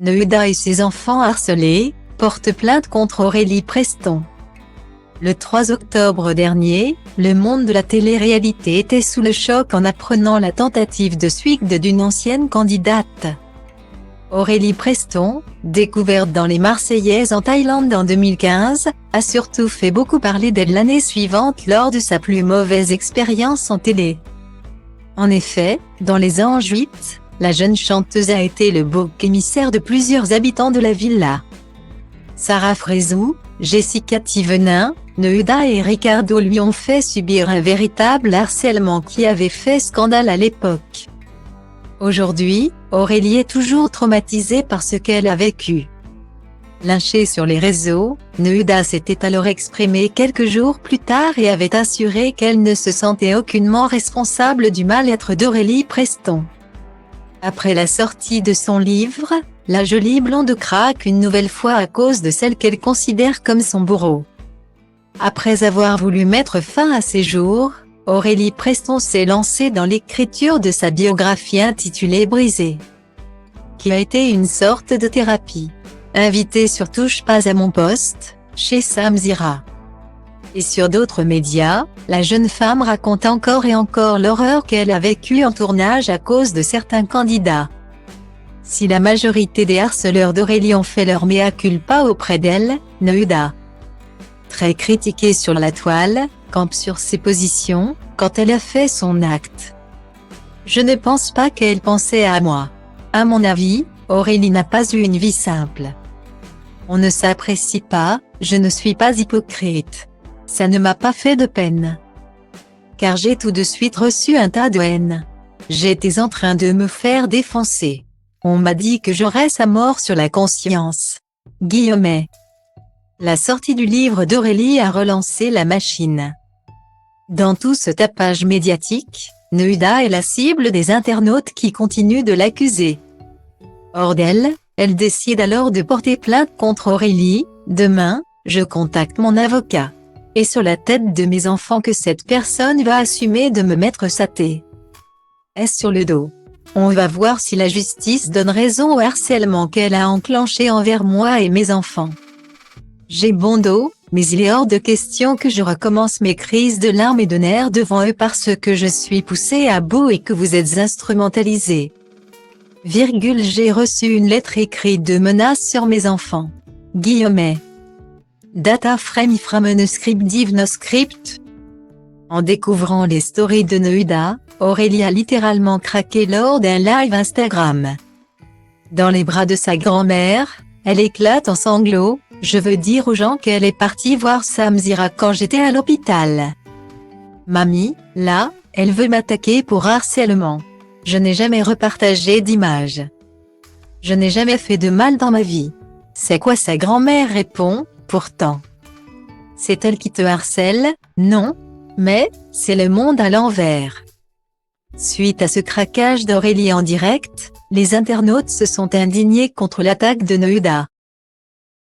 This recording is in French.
Neuda et ses enfants harcelés, portent plainte contre Aurélie Preston. Le 3 octobre dernier, le monde de la télé-réalité était sous le choc en apprenant la tentative de suicide d'une ancienne candidate. Aurélie Preston, découverte dans Les Marseillaises en Thaïlande en 2015, a surtout fait beaucoup parler d'elle l'année suivante lors de sa plus mauvaise expérience en télé. En effet, dans Les Anges 8, la jeune chanteuse a été le bouc émissaire de plusieurs habitants de la villa. Sarah Frézou, Jessica Thévenin, Neuda et Ricardo lui ont fait subir un véritable harcèlement qui avait fait scandale à l'époque. Aujourd'hui, Aurélie est toujours traumatisée par ce qu'elle a vécu. Lynchée sur les réseaux, Neuda s'était alors exprimée quelques jours plus tard et avait assuré qu'elle ne se sentait aucunement responsable du mal-être d'Aurélie Preston. Après la sortie de son livre, la jolie blonde craque une nouvelle fois à cause de celle qu'elle considère comme son bourreau. Après avoir voulu mettre fin à ses jours, Aurélie Preston s'est lancée dans l'écriture de sa biographie intitulée Brisée, qui a été une sorte de thérapie. Invitée sur Touche pas à mon poste, chez Sam Zira et sur d'autres médias, la jeune femme raconte encore et encore l'horreur qu'elle a vécue en tournage à cause de certains candidats. Si la majorité des harceleurs d'Aurélie ont fait leur mea culpa auprès d'elle, Neuda, très critiquée sur la toile, campe sur ses positions, quand elle a fait son acte. Je ne pense pas qu'elle pensait à moi. À mon avis, Aurélie n'a pas eu une vie simple. On ne s'apprécie pas, je ne suis pas hypocrite. Ça ne m'a pas fait de peine. Car j'ai tout de suite reçu un tas de haine. J'étais en train de me faire défoncer. On m'a dit que j'aurais sa mort sur la conscience. Guillemets. La sortie du livre d'Aurélie a relancé la machine. Dans tout ce tapage médiatique, Neuda est la cible des internautes qui continuent de l'accuser. Hors d'elle, elle décide alors de porter plainte contre Aurélie. Demain, je contacte mon avocat. Et sur la tête de mes enfants que cette personne va assumer de me mettre sa tête. Est-ce sur le dos? On va voir si la justice donne raison au harcèlement qu'elle a enclenché envers moi et mes enfants. J'ai bon dos, mais il est hors de question que je recommence mes crises de larmes et de nerfs devant eux parce que je suis poussée à bout et que vous êtes instrumentalisés. J'ai reçu une lettre écrite de menaces sur mes enfants. Guillemets. Data frame manuscript divnoscript. En découvrant les stories de Neuda, Aurélie a littéralement craqué lors d'un live Instagram. Dans les bras de sa grand-mère, elle éclate en sanglots. Je veux dire aux gens qu'elle est partie voir Sam Zira quand j'étais à l'hôpital. Mamie, là, elle veut m'attaquer pour harcèlement. Je n'ai jamais repartagé d'images. Je n'ai jamais fait de mal dans ma vie. C'est quoi sa grand-mère répond, pourtant. C'est elle qui te harcèle, non? Mais, c'est le monde à l'envers. Suite à ce craquage d'Aurélie en direct, les internautes se sont indignés contre l'attaque de Neuda.